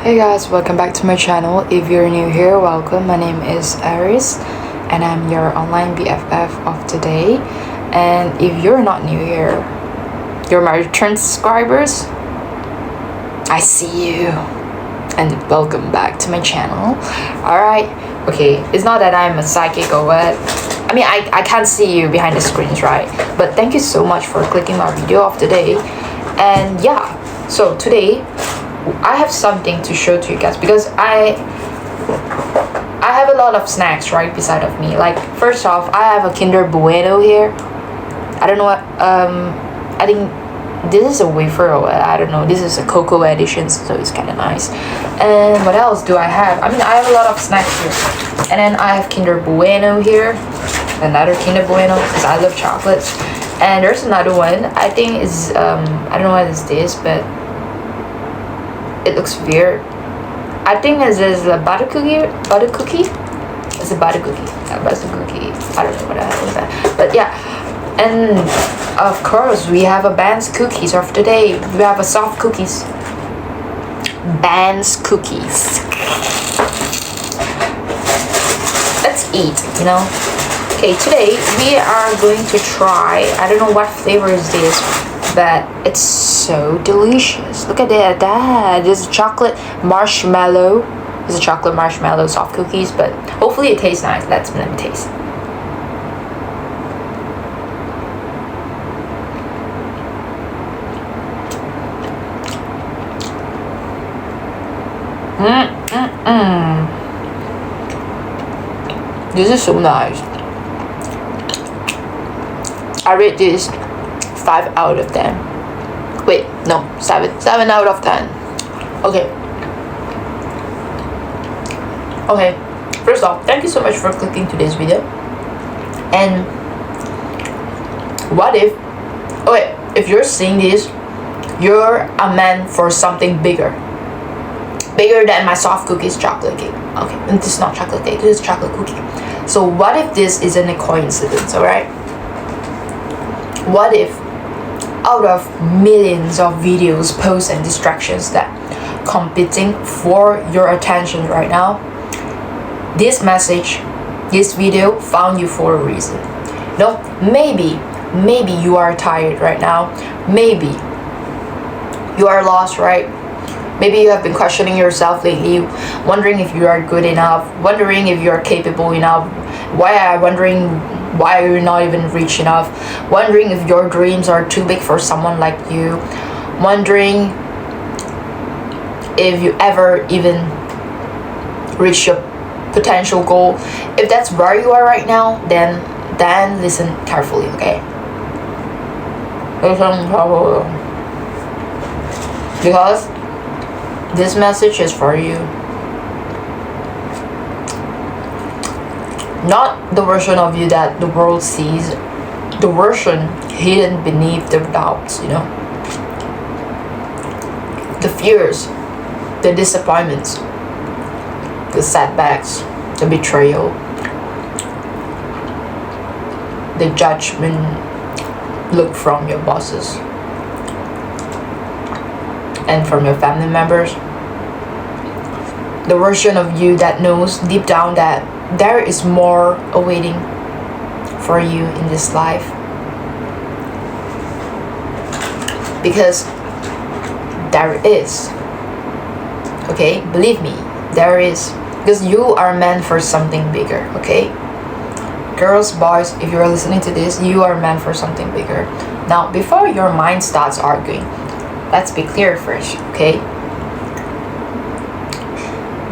Hey guys, welcome back to my channel. If you're new here, welcome. My name is Aris and I'm your online BFF of today. And if you're not new here, you're my return subscribers. I see you. And welcome back to my channel. Alright, okay, it's not that I'm a psychic or what. I mean, I can't see you behind the screens, right? But thank you so much for clicking my video of today. And yeah, so today I have something to show to you guys because I have a lot of snacks right beside of me. Like, first off, I have a Kinder Bueno here. I don't know what I think this is a wafer or what, I don't know. This is a cocoa edition, so it's kind of nice. And what else do I have? I mean, I have a lot of snacks here. And then I have Kinder Bueno here, another Kinder Bueno because I love chocolates. And there's another one. I think is I don't know what is this, but it looks weird. I think this is a butter cookie. It's a butter cookie. I don't know what the hell is that. But yeah, and of course we have a Band's cookies of today. We have a soft cookies. Band's cookies. Let's eat. You know. Okay, today we are going to try. I don't know what flavor is this, but it's so delicious. Look at that. This is chocolate marshmallow. This is a chocolate marshmallow soft cookies, but hopefully it tastes nice. Let me taste. This is so nice. I rate this 5 out of 10. Wait, no, 7 out of 10. Okay, first off, thank you so much for clicking today's video. And what if, if you're seeing this, you're a man for something bigger than my soft cookies chocolate cake. Okay, and this is not chocolate cake, this is chocolate cookie. So what if this isn't a coincidence? All right, what if out of millions of videos, posts, and distractions that competing for your attention right now, this message, this video found you for a reason. You know, maybe you are tired right now. Maybe you are lost, right? Maybe you have been questioning yourself lately, wondering if you are good enough, wondering if you are capable enough, wondering why you're not even rich enough, wondering if your dreams are too big for someone like you, wondering if you ever even reach your potential goal. If that's where you are right now, then listen carefully, okay? Listen carefully. Because this message is for you. Not the version of you that the world sees, the version hidden beneath the doubts, you know. The fears, the disappointments, the setbacks, the betrayal, the judgment look from your bosses and from your family members. The version of you that knows deep down that there is more awaiting for you in this life. Because there is. Okay? Believe me, there is. Because you are meant for something bigger, okay? Girls, boys, if you're listening to this, you are meant for something bigger. Now, before your mind starts arguing, let's be clear first, okay?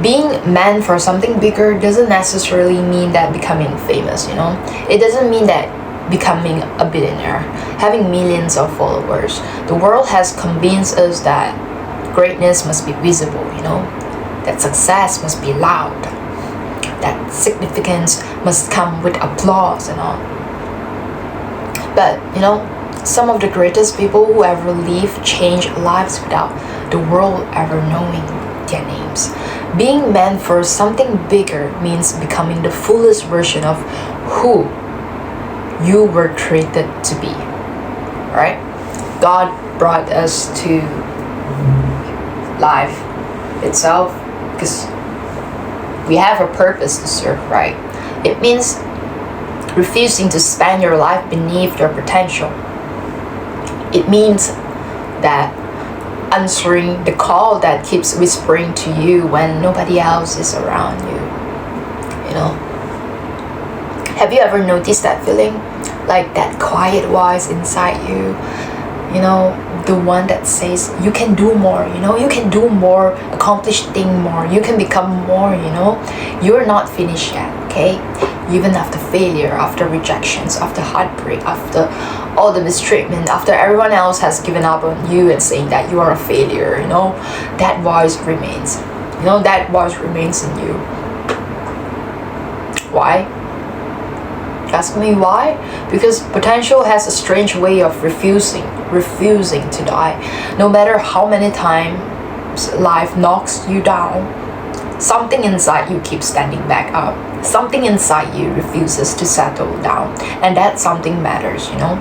Being meant for something bigger doesn't necessarily mean that becoming famous, you know? It doesn't mean that becoming a billionaire, having millions of followers. The world has convinced us that greatness must be visible, you know? That success must be loud. That significance must come with applause and all. But, you know, some of the greatest people who ever lived changed lives without the world ever knowing their names. Being meant for something bigger means becoming the fullest version of who you were created to be. Right? God brought us to life itself, because we have a purpose to serve, right? It means refusing to spend your life beneath your potential. It means that answering the call that keeps whispering to you when nobody else is around you. You know, have you ever noticed that feeling? Like that quiet voice inside you, you know, the one that says you can do more, you know, you can do more, accomplish things more, you can become more, you know. You're not finished yet, okay? Even after failure, after rejections, after heartbreak, after all the mistreatment, after everyone else has given up on you and saying that you are a failure, you know, that voice remains. You know, that voice remains in you. Why? Ask me why? Because potential has a strange way of refusing to die. No matter how many times life knocks you down, something inside you keeps standing back up. Something inside you refuses to settle down, and that something matters, you know.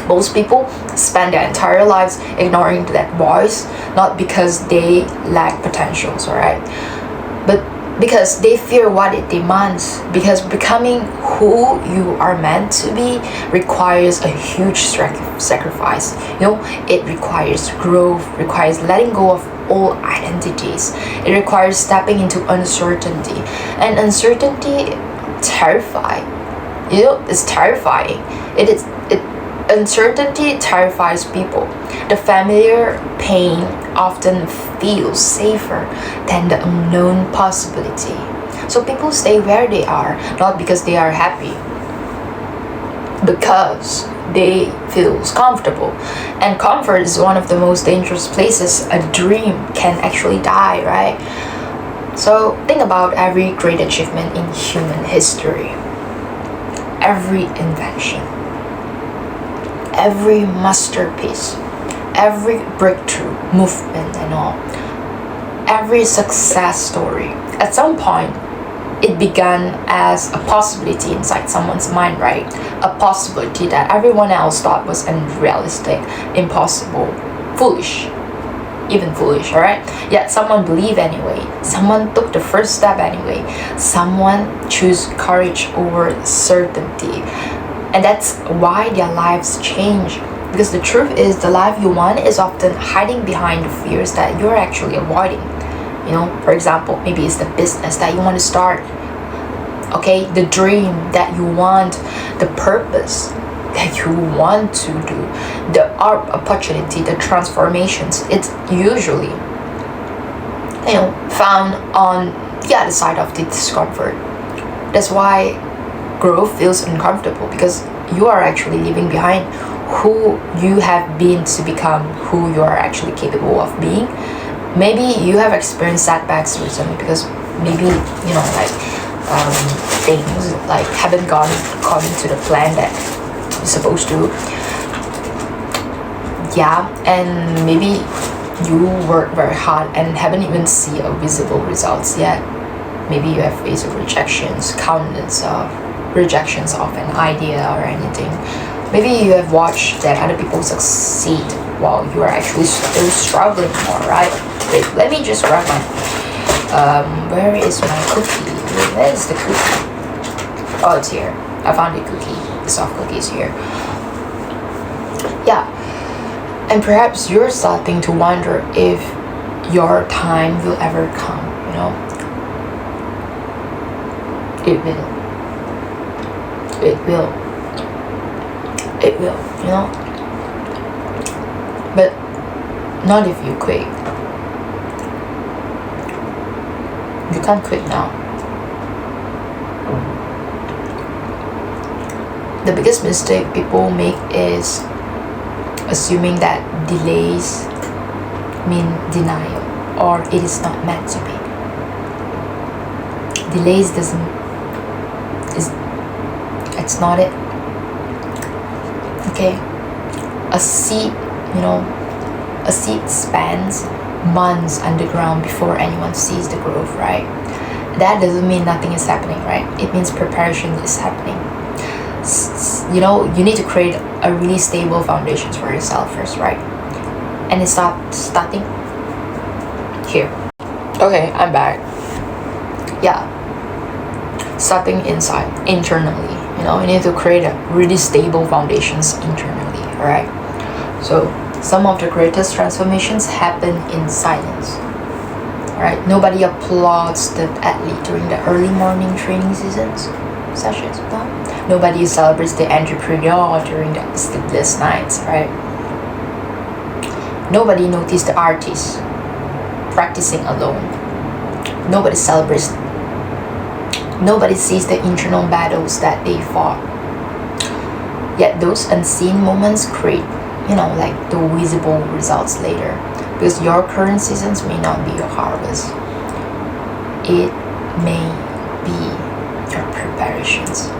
Most people spend their entire lives ignoring that voice, not because they lack potentials, alright, but because they fear what it demands. Because becoming who you are meant to be requires a huge sacrifice. You know, it requires growth, requires letting go of all identities. It requires stepping into uncertainty. And uncertainty terrifying. You know, it's terrifying. Uncertainty terrifies people. The familiar pain often feels safer than the unknown possibility. So people stay where they are, not because they are happy, because they feel comfortable. And comfort is one of the most dangerous places a dream can actually die, right? So think about every great achievement in human history, every invention, every masterpiece, every breakthrough, movement and all, every success story. At some point, it began as a possibility inside someone's mind, right? A possibility that everyone else thought was unrealistic, impossible, foolish, even foolish, alright? Yet someone believed anyway. Someone took the first step anyway. Someone chose courage over certainty. And that's why their lives change. Because the truth is, the life you want is often hiding behind the fears that you're actually avoiding. You know, for example, maybe it's the business that you want to start. Okay, the dream that you want, the purpose that you want to do, the opportunity, the transformations. It's usually, you know, found on the other side of the discomfort. That's why growth feels uncomfortable, because you are actually leaving behind who you have been to become who you are actually capable of being. Maybe you have experienced setbacks recently because maybe, you know, like things like haven't gone according to the plan that you're supposed to. Yeah, and maybe you work very hard and haven't even seen a visible results yet. Maybe you have faced rejections, countless of rejections of an idea or anything. Maybe you have watched that other people succeed while you are actually still struggling more, right? Wait, let me just grab my where is my cookie? Where is the cookie? Oh, it's here. I found the cookie. The soft cookie is here. Yeah. And perhaps you're starting to wonder if your time will ever come, you know? It will. It will. It will, you know? But not if you quit. You can't quit now. The biggest mistake people make is assuming that delays mean denial, or it is not meant to be. Delays it's not it. Okay, a seed, you know, a seed spans months underground before anyone sees the growth, right? That doesn't mean nothing is happening, right? It means preparation is happening. You know, you need to create a really stable foundations for yourself first, right? And it's starting here. Okay, I'm back. Yeah, starting inside, internally. You need to create a really stable foundations internally, alright? So some of the greatest transformations happen in silence. Alright, nobody applauds the athlete during the early morning training sessions. No? Nobody celebrates the entrepreneur during the sleepless nights, right? Nobody notices the artist practicing alone. Nobody celebrates. Nobody sees the internal battles that they fought. Yet those unseen moments create, like the visible results later. Because your current seasons may not be your harvest. It may be your preparations.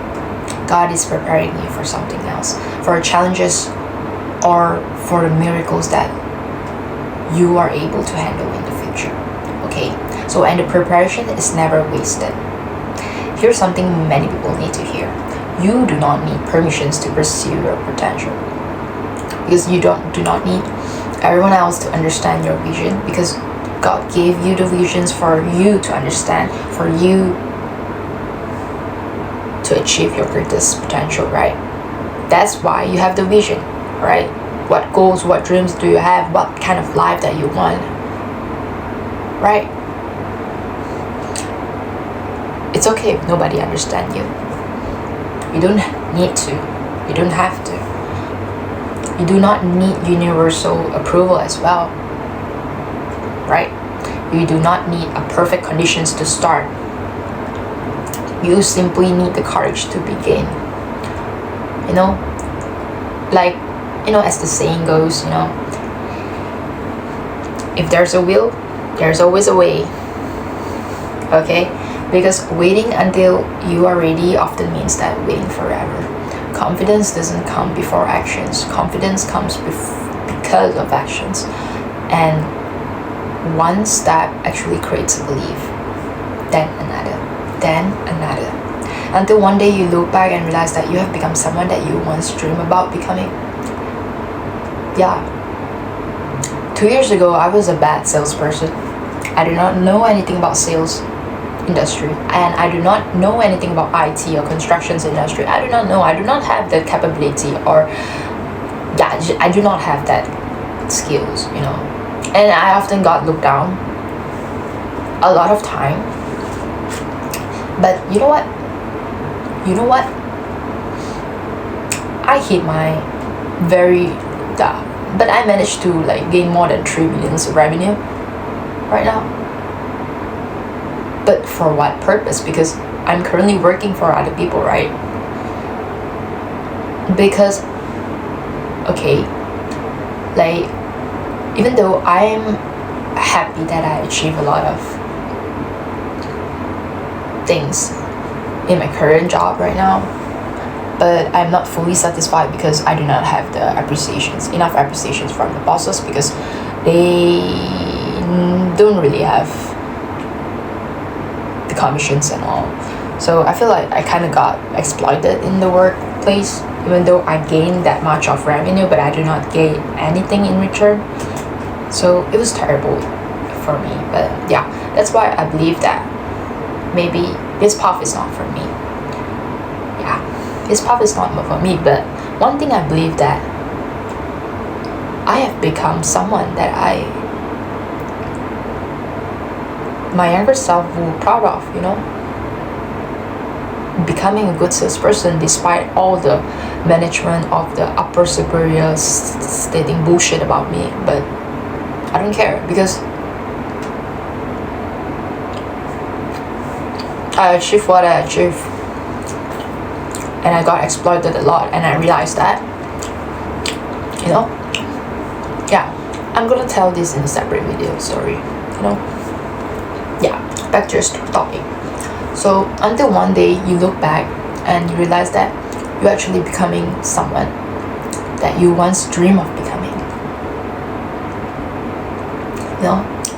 God is preparing you for something else, for challenges or for the miracles that you are able to handle in the future. Okay, so and the preparation is never wasted. Here's something many people need to hear. You do not need permissions to pursue your potential. Because you do not need everyone else to understand your vision, because God gave you the visions for you to understand, for you to achieve your greatest potential, right? That's why you have the vision, right? What goals, what dreams do you have? What kind of life that you want, right? It's okay if nobody understands you. You don't need to. You don't have to. You do not need universal approval as well, right? You do not need a perfect conditions to start. You simply need the courage to begin. As the saying goes, if there's a will, there's always a way. Okay? Because waiting until you are ready often means that waiting forever. Confidence doesn't come before actions. Confidence comes because of actions. And one step actually creates a belief. Then another. Then another. Until one day you look back and realize that you have become someone that you once dreamed about becoming. Yeah. 2 years ago, I was a bad salesperson. I did not know anything about sales industry, and I do not know anything about IT or constructions industry. I do not have the capability, or I do not have that skills, and I often got looked down a lot of time. But you know what, I hit my but I managed to gain more than 3 million of revenue right now. But for what purpose? Because I'm currently working for other people, right? Because, okay, even though I'm happy that I achieve a lot of things in my current job right now, but I'm not fully satisfied because I do not have the enough appreciations from the bosses, because they don't really have commissions and all. So I feel like I kind of got exploited in the workplace, even though I gained that much of revenue, but I do not gain anything in return. So it was terrible for me. But yeah, that's why I believe that maybe this path is not for me. Yeah, this path is not for me. But one thing I believe, that I have become someone that my younger self will be proud of, becoming a good salesperson despite all the management of the upper superiors stating bullshit about me. But I don't care, because I achieved what I achieved, and I got exploited a lot, and I realized that, yeah, I'm gonna tell this in a separate video, sorry, Yeah, back to your topic. So until one day you look back and you realize that you're actually becoming someone that you once dreamed of becoming.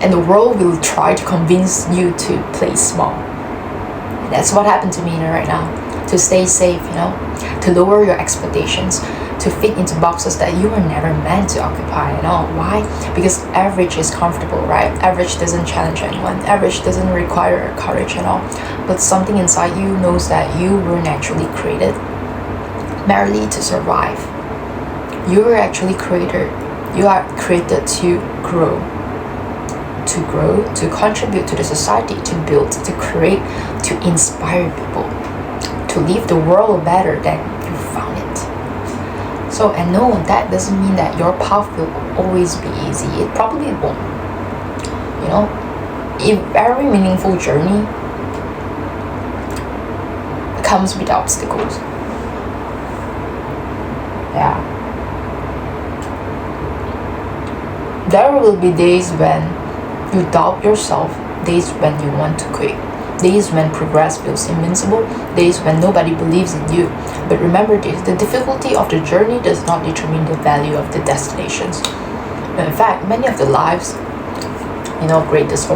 And the world will try to convince you to play small. And that's what happened to me right now. To stay safe, to lower your expectations. to fit into boxes that you were never meant to occupy at all. Why? Because average is comfortable, right? Average doesn't challenge anyone. Average doesn't require courage at all. But something inside you knows that you weren't actually created merely to survive. You were actually created. You are created to grow, to contribute to the society, to build, to create, to inspire people, to leave the world better than you found it. So, and no, that doesn't mean that your path will always be easy. It probably won't. You know, a very meaningful journey comes with obstacles. Yeah. There will be days when you doubt yourself, days when you want to quit, days when progress feels invincible, days when nobody believes in you. But remember this, the difficulty of the journey does not determine the value of the destinations. In fact, many of the lives, greatest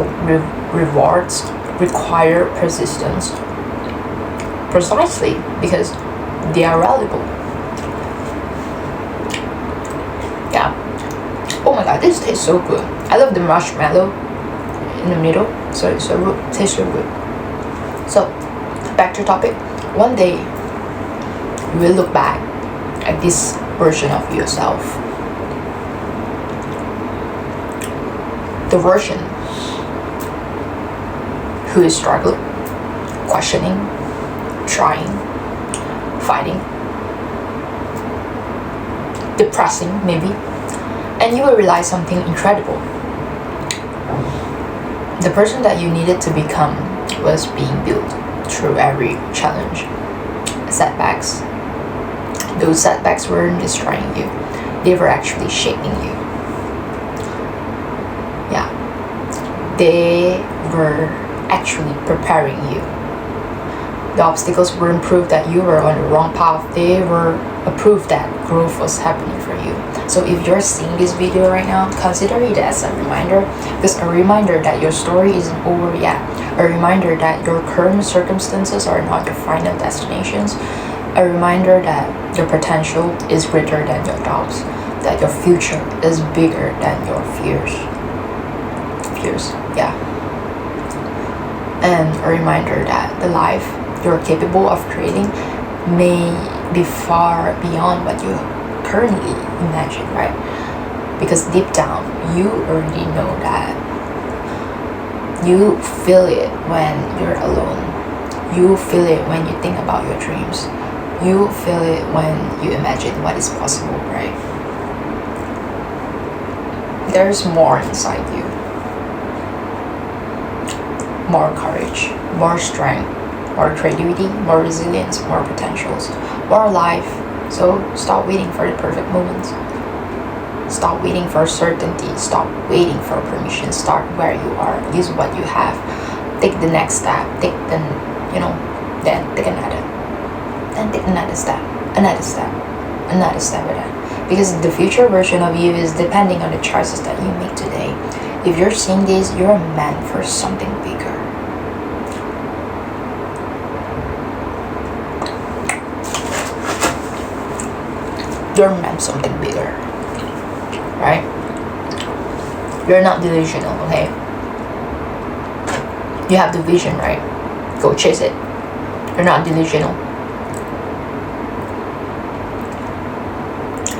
rewards require persistence, precisely because they are valuable. Yeah. Oh my god, this tastes so good. I love the marshmallow in the middle, so it tastes so good. So, back to topic. One day, you will look back at this version of yourself. The version who is struggling, questioning, trying, fighting, depressing maybe, and you will realize something incredible. The person that you needed to become was being built through every challenge, setbacks. Those setbacks weren't destroying you, they were actually shaping you. Yeah, they were actually preparing you. The obstacles weren't proof that you were on the wrong path, they were a proof that growth was happening for you. So if you're seeing this video right now, consider it as a reminder, because a reminder that your story isn't over yet, a reminder that your current circumstances are not your final destinations, a reminder that your potential is greater than your doubts, that your future is bigger than your fears. Yeah. And a reminder that the life you're capable of creating may be far beyond what you currently imagine, right? Because deep down, you already know that. You feel it when you're alone. You feel it when you think about your dreams. You feel it when you imagine what is possible, right? There's more inside you. More courage, more strength, more creativity, more resilience, more potentials, more life. So stop waiting for the perfect moments. Stop waiting for certainty. Stop waiting for permission. Start where you are. Use what you have. Take the next step. Then take another. Then take another step. Another step. Another step with that. Because the future version of you is depending on the choices that you make today. If you're seeing this, you're meant for something bigger. You're meant something bigger, right? You're not delusional, okay? You have the vision, right? Go chase it. You're not delusional.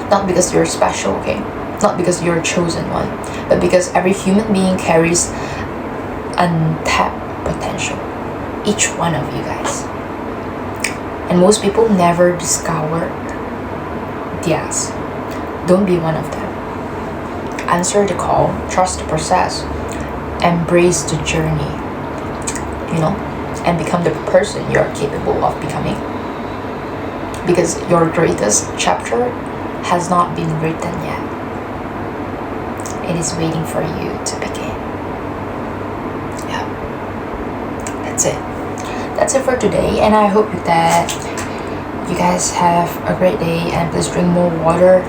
Not because you're special, okay? Not because you're a chosen one, but because every human being carries untapped potential. Each one of you guys. And most people never discover theirs. Don't be one of them. Answer the call, trust the process, embrace the journey, and become the person you're capable of becoming. Because your greatest chapter has not been written yet. It is waiting for you to begin. Yeah. That's it. That's it for today, and I hope that you guys have a great day, and please drink more water.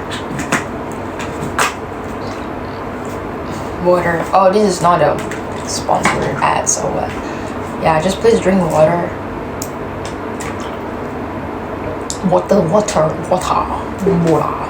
Oh, this is not a sponsored ad, so yeah, just please drink water. water 冇啦